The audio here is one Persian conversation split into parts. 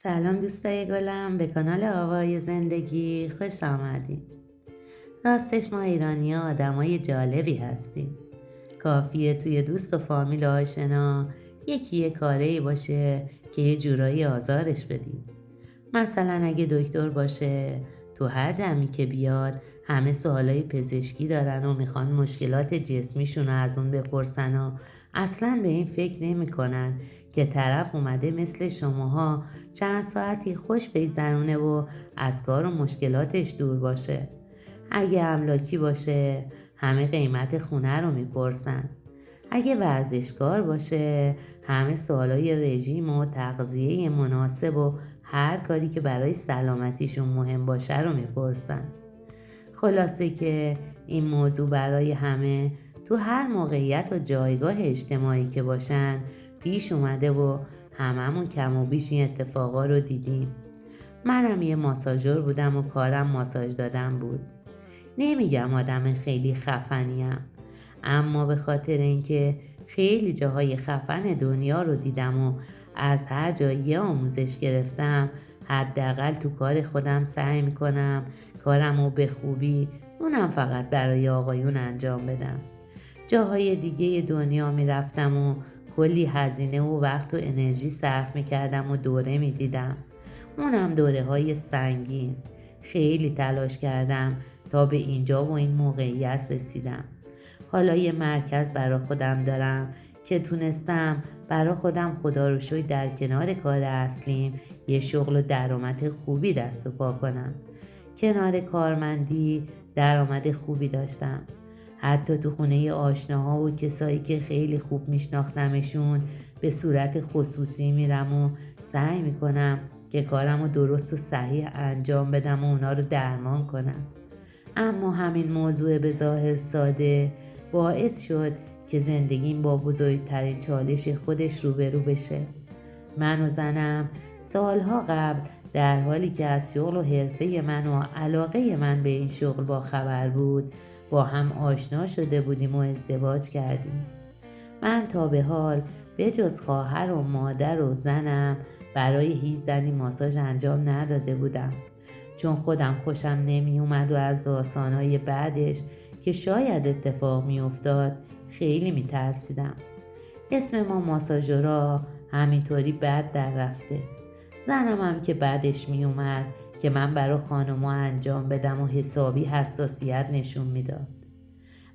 سلام دوستای گلم، به کانال آوای زندگی خوش آمدید. راستش ما ایرانی‌ها آدمای جالبی هستیم. کافیه توی دوست و فامیل و آشنا یکی کاری باشه که یه جورایی آزارش بدیم. مثلا اگه دکتر باشه، تو هر جمعی که بیاد همه سوالای پزشکی دارن و میخوان مشکلات جسمیشون رو از اون بپرسن و اصلا به این فکر نمیکنن که طرف اومده مثل شماها چند ساعتی خوش بگذرونه و از کار و مشکلاتش دور باشه. اگه املاکی باشه همه قیمت خونه رو میپرسن. اگه ورزشکار باشه همه سوالای رژیم و تغذیه مناسب و هر کاری که برای سلامتیشون مهم باشه رو میپرسن. خلاصه که این موضوع برای همه تو هر موقعیت و جایگاه اجتماعی که باشن پیش اومده و هممون کم و بیش این اتفاقا رو دیدیم. منم یه ماساژور بودم و کارم ماساژ دادن بود. نمیگم آدم خیلی خفنیم، اما به خاطر اینکه خیلی جاهای خفن دنیا رو دیدم و از هر جایی آموزش گرفتم، حداقل تو کار خودم سعی میکنم کارم رو به خوبی، اونم فقط برای آقایون انجام بدم. جاهای دیگه دنیا میرفتم و کلی هزینه و وقت و انرژی صرف میکردم و دوره میدیدم، اونم دوره های سنگین. خیلی تلاش کردم تا به اینجا و این موقعیت رسیدم. حالا یه مرکز برا خودم دارم که تونستم برا خودم خدا رو شکر در کنار کار اصلیم یه شغل و درآمد خوبی دست و پا کنم. کنار کارمندی درآمد خوبی داشتم. حتی تو خونه آشناها و کسایی که خیلی خوب میشناختمشون به صورت خصوصی میرم و سعی میکنم که کارم رو درست و صحیح انجام بدم و اونا رو درمان کنم. اما همین موضوع به ظاهر ساده باعث شد که زندگیم با بزرگترین چالش خودش روبرو بشه. من و زنم سالها قبل در حالی که از شغل و حرفه من و علاقه من به این شغل با خبر بود با هم آشنا شده بودیم و ازدواج کردیم. من تا به حال به جز خواهر و مادر و زنم برای هیچ زنی ماساژ انجام نداده بودم، چون خودم خوشم نمی اومد و از داستانهای بعدش که شاید اتفاق می افتاد خیلی می ترسیدم. اسم ما ماساژورا همینطوری بد در رفته. زنم هم که بعدش می اومد که من برا خانوما انجام بدم و حسابی حساسیت نشون میداد.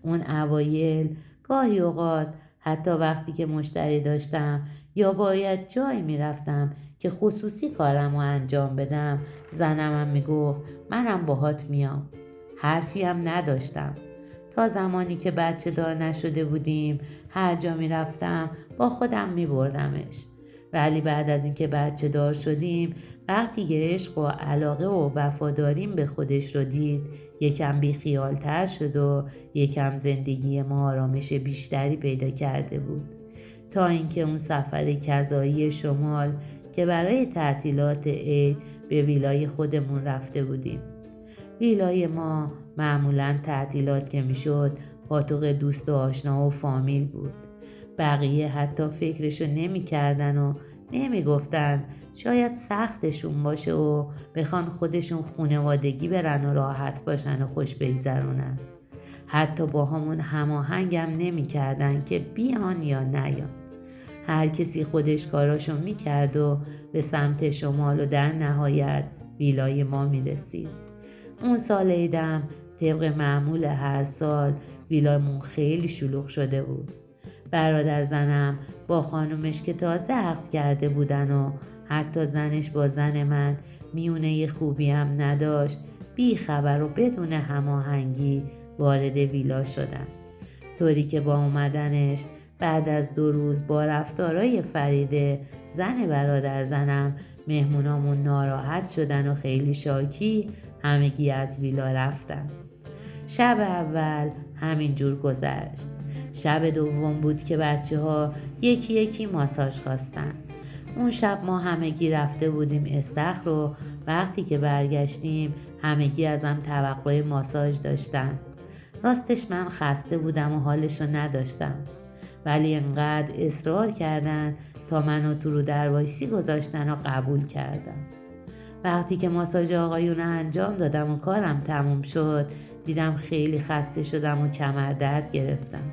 اون اوایل گاهی اوقات حتی وقتی که مشتری داشتم یا باید جایی میرفتم که خصوصی کارم رو انجام بدم، زنم هم میگفت منم باهات میام. حرفی هم نداشتم. تا زمانی که بچه دار نشده بودیم هر جا میرفتم با خودم میبردمش. ولی بعد از اینکه بچه دار شدیم، وقتی که عشق و علاقه و وفاداریم به خودش رو دید، یکم بیخیال تر شد و یکم زندگی ما آرامش بیشتری پیدا کرده بود. تا اینکه اون سفر کذایی شمال که برای تعطیلات عید به ویلای خودمون رفته بودیم. ویلای ما معمولاً تعطیلات که میشد پاتوق دوست و آشنا و فامیل بود. بقیه حتی فکرشو نمی کردن و نمی گفتن شاید سختشون باشه و بخوان خودشون خونوادگی برن و راحت باشن و خوش بگذرونن. حتی با همون هماهنگم نمی کردن که بیان یا نیان. هر کسی خودش کاراشو می کرد و به سمت شمال و در نهایت ویلای ما می رسید. اون سال عیدم طبق معمول هر سال ویلامون خیلی شلوغ شده بود. برادر زنم با خانومش که تازه عقد کرده بودن و حتی زنش با زن من میونه خوبی هم نداشت، بی خبر و بدون هماهنگی وارد ویلا شدن. طوری که با اومدنش بعد از 2 روز با رفتارای فریده زن برادر زنم مهمونامون ناراحت شدن و خیلی شاکی همگی از ویلا رفتن. شب اول همینجور گذشت. شب دوم بود که بچه‌ها یکی یکی ماساژ خواستن. اون شب ما همگی رفته بودیم استخر و وقتی که برگشتیم همگی ازم توقع ماساژ داشتن. راستش من خسته بودم و حالشو نداشتم. ولی انقدر اصرار کردن تا منو تو رو در وایسی گذاشتن و قبول کردم. وقتی که ماساژ آقایون رو انجام دادم و کارم تموم شد، دیدم خیلی خسته شدم و کمر درد گرفتم.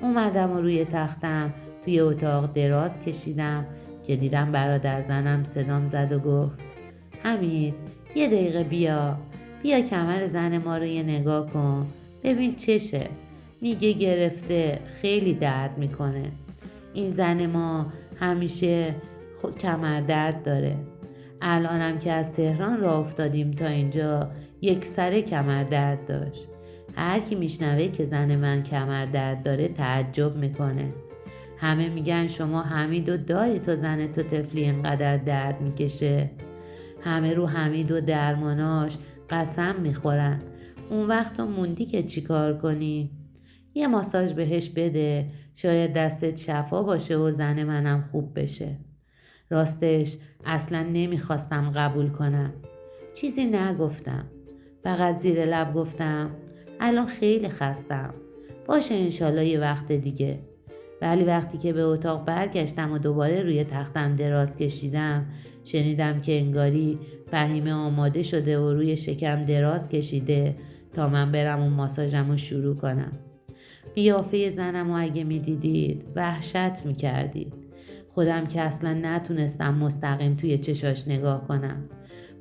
اومدم و روی تختم توی اتاق دراز کشیدم که دیدم برادر زنم صدام زد و گفت حمید یه دقیقه بیا کمر زن ما رو یه نگاه کن، ببین چشه. میگه گرفته، خیلی درد میکنه. این زن ما همیشه کمر درد داره. الانم که از تهران راه افتادیم تا اینجا یک سره کمر درد داشت. هر کی میشنوه که زن من کمر درد داره تعجب میکنه. همه میگن شما حمید و داری تا زن تو طفلی اینقدر درد میکشه. همه رو حمید و درماناش قسم میخورن. اون وقت تو موندی که چی کار کنی؟ یه ماساژ بهش بده، شاید دستت شفا باشه و زن منم خوب بشه. راستش اصلا نمیخواستم قبول کنم. چیزی نگفتم. فقط زیر لب گفتم الان خیلی خستم. باشه انشالله یه وقت دیگه. ولی وقتی که به اتاق برگشتم و دوباره روی تختم دراز کشیدم، شنیدم که انگاری فهیمه آماده شده و روی شکم دراز کشیده تا من برم و ماساژم رو شروع کنم. قیافه زنم رو اگه میدیدید وحشت میکردید. خودم که اصلا نتونستم مستقیم توی چشاش نگاه کنم.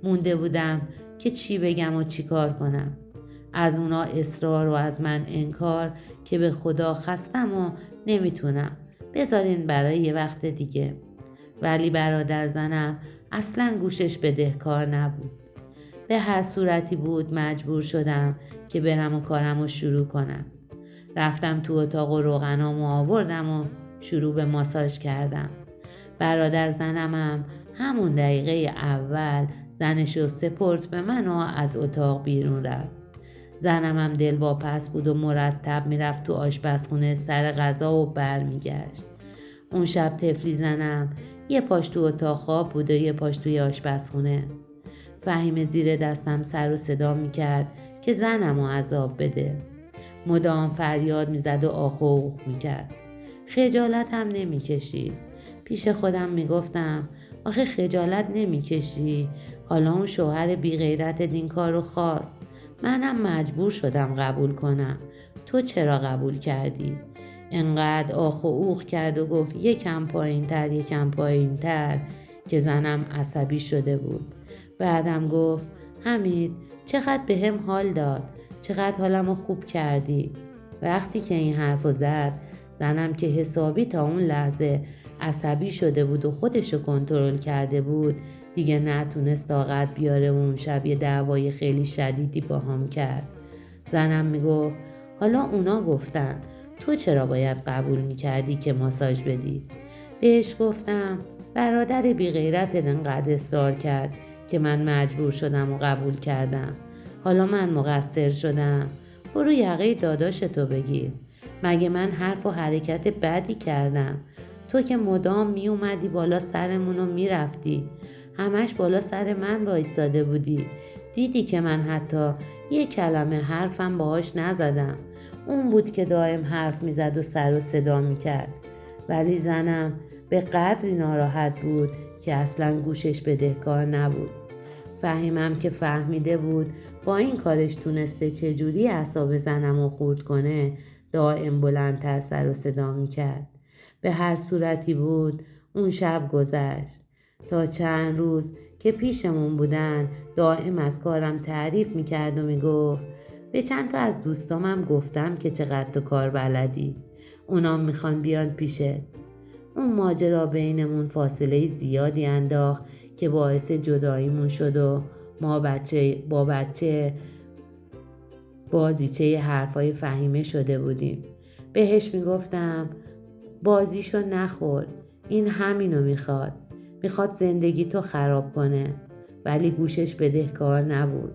مونده بودم که چی بگم و چی کار کنم. از اونا اصرار و از من انکار که به خدا خستم و نمیتونم، بذارین برای یه وقت دیگه. ولی برادر زنم اصلا گوشش بدهکار نبود. به هر صورتی بود مجبور شدم که برم و کارم رو شروع کنم. رفتم تو اتاق و روغنامو آوردم و شروع به ماساژ کردم. برادر زنمم همون دقیقه اول زنشو سپرد به من و از اتاق بیرون رفت. زنمم دلواپس بود و مرتب میرفت تو آشپزخونه سر غذا و برمیگشت. اون شب طفلی زنم یه پاش تو اتاق خواب بود و یه پاش توی آشپزخونه. فهیمه زیر دستم سر و صدا میکرد که زنمو عذاب بده. مدام فریاد میزد و آخ و اوخ میکرد. خجالت هم نمیکشید. پیش خودم میگفتم آخه خجالت نمیکشی؟ حالا اون شوهر بی غیرت این کار رو خواست، منم مجبور شدم قبول کنم. تو چرا قبول کردی؟ انقدر آخ و اوخ کرد و گفت یکم پایین تر که زنم عصبی شده بود. بعدم گفت حمید چقدر بهم حال داد، چقدر حالمو خوب کردی. وقتی که این حرفو زد زنم که حسابی تا اون لحظه عصبی شده بود و خودشو کنترل کرده بود دیگه نتونست طاقت بیاره و اون شب یه دعوای خیلی شدیدی با هم کرد. زنم میگفت حالا اونا گفتن، تو چرا باید قبول میکردی که ماساژ بدی؟ بهش گفتم برادر بی غیرت انقدر اصرار کرد که من مجبور شدم و قبول کردم. حالا من مقصر شدم؟ برو یقه داداشتو بگیر. مگه من حرف و حرکت بدی کردم؟ تو که مدام می اومدی بالا سرمون و می رفتی. همش بالا سر من وایستاده بودی. دیدی که من حتی یه کلمه حرفم باهاش نزدم. اون بود که دائم حرف می زد و سر و صدا می کرد. ولی زنم به قدری ناراحت بود که اصلا گوشش بدهکار نبود. فهیمم که فهمیده بود با این کارش تونسته چجوری اعصاب زنم رو خورد کنه، دائم بلندتر سر و صدا می کرد. به هر صورتی بود اون شب گذشت. تا چند روز که پیشمون بودن دائم از کارم تعریف می کرد و می گفت به چند تا از دوستامم گفتم که چقدر تو کار بلدی، اونام میخوان بیان پیشت. اون ماجرا بینمون فاصله زیادی انداخت که باعث جداییمون شد و ما با بچه بازیچه حرفای فهیمه شده بودیم. بهش میگفتم بازیشو نخور، این همینو میخواد زندگی تو خراب کنه. ولی گوشش بدهکار نبود.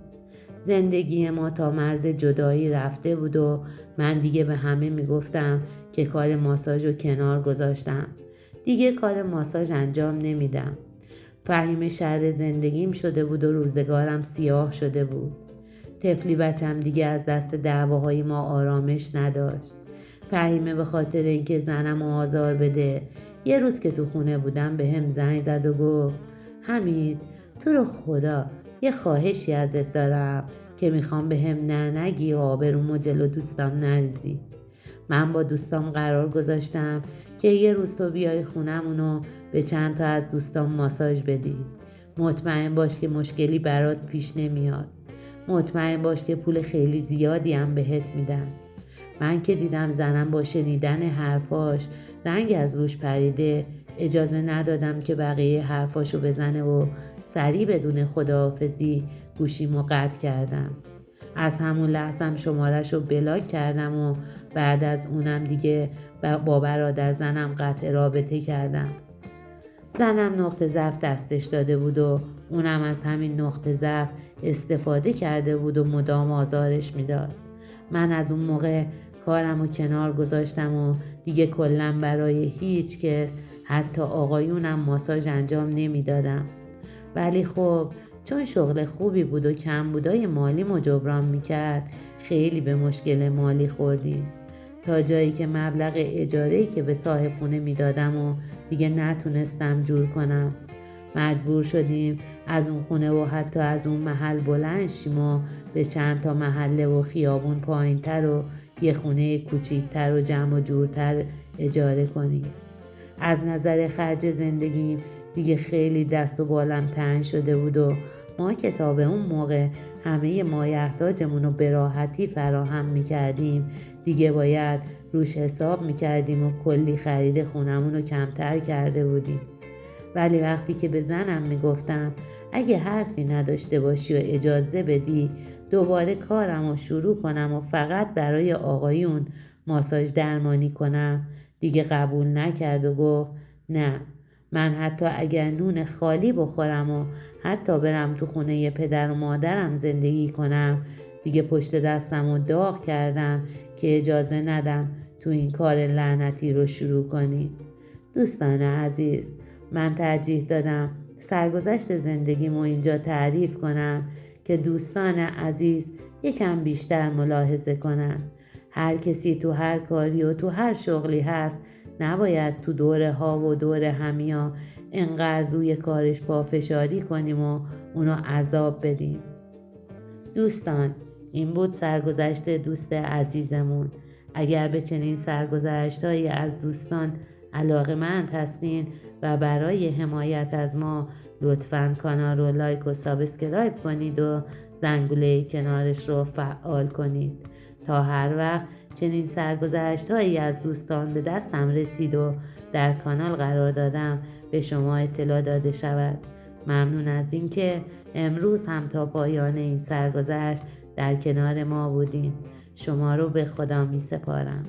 زندگی ما تا مرز جدایی رفته بود و من دیگه به همه میگفتم که کار ماساژو کنار گذاشتم. دیگه کار ماساژ انجام نمیدم. فهیمه شر زندگیم شده بود و روزگارم سیاه شده بود. طفلی بچم دیگه از دست دعواهای ما آرامش نداشت. فهیمه به خاطر اینکه زنم رو آزار بده یه روز که تو خونه بودم به هم زنگ زد و گفت حمید تو رو خدا یه خواهشی ازت دارم که میخوام به هم نگی و آبرومو جلو دوستام نریزی. من با دوستام قرار گذاشتم که یه روز تو بیای خونمونو به چند تا از دوستام ماساژ بدی. مطمئن باش که مشکلی برات پیش نمیاد. مطمئن باش که پول خیلی زیادی هم بهت میدم. من که دیدم زنم با شنیدن حرفاش رنگ از روش پریده اجازه ندادم که بقیه حرفاشو بزنه و سریع بدون خداحافظی گوشیمو قطع کردم. از همون لحظم شمارش رو بلاک کردم و بعد از اونم دیگه با برادر زنم قطع رابطه کردم. زنم نقطه ضعف دستش داده بود و اونم از همین نقطه ضعف استفاده کرده بود و مدام آزارش میداد. من از اون موقع کارم رو کنار گذاشتم و دیگه کلن برای هیچ کس حتی آقایونم ماساژ انجام نمیدادم. ولی خب چون شغل خوبی بود و کمبودای مالی جبران میکرد خیلی به مشکل مالی خوردیم تا جایی که مبلغ اجاره‌ای که به صاحب خونه میدادم و دیگه نتونستم جور کنم. مجبور شدیم از اون خونه و حتی از اون محل بلند شیم و به چند تا محله و خیابون پایین‌تر و یه خونه کوچیک‌تر و جمع و جورتر اجاره کنیم. از نظر خرج زندگیم دیگه خیلی دست و بالم تنگ شده بود و ما که تا به اون موقع همه مایحتاجمون رو به راحتی فراهم میکردیم دیگه باید روش حساب میکردیم و کلی خرید خونمون رو کمتر کرده بودیم. ولی وقتی که به زنم میگفتم اگه حرفی نداشته باشی و اجازه بدی دوباره کارم رو شروع کنم و فقط برای آقایون ماساژ درمانی کنم دیگه قبول نکرد و گفت نه، من حتی اگر نون خالی بخورم و حتی برم تو خونه پدر و مادرم زندگی کنم دیگه پشت دستم رو داغ کردم که اجازه ندم تو این کار لعنتی رو شروع کنی. دوستان عزیز، من ترجیح دادم سرگذشت زندگیمو اینجا تعریف کنم که دوستان عزیز یکم بیشتر ملاحظه کنن. هر کسی تو هر کاری و تو هر شغلی هست نباید تو دوره ها و دوره همیا انقدر روی کارش پافشاری کنیم و اونو عذاب بدیم. دوستان، این بود سرگذشت دوست عزیزمون. اگر به چنین سرگذشت‌هایی از دوستان علاقه‌مند هستین و برای حمایت از ما لطفاً کانال رو لایک و سابسکرایب کنید و زنگوله کنارش رو فعال کنید تا هر وقت چنین سرگذشت‌هایی از دوستان به دستم رسید و در کانال قرار دادم به شما اطلاع داده شود. ممنون از اینکه امروز هم تا پایان این سرگذشت در کنار ما بودین. شما رو به خدا می سپارم.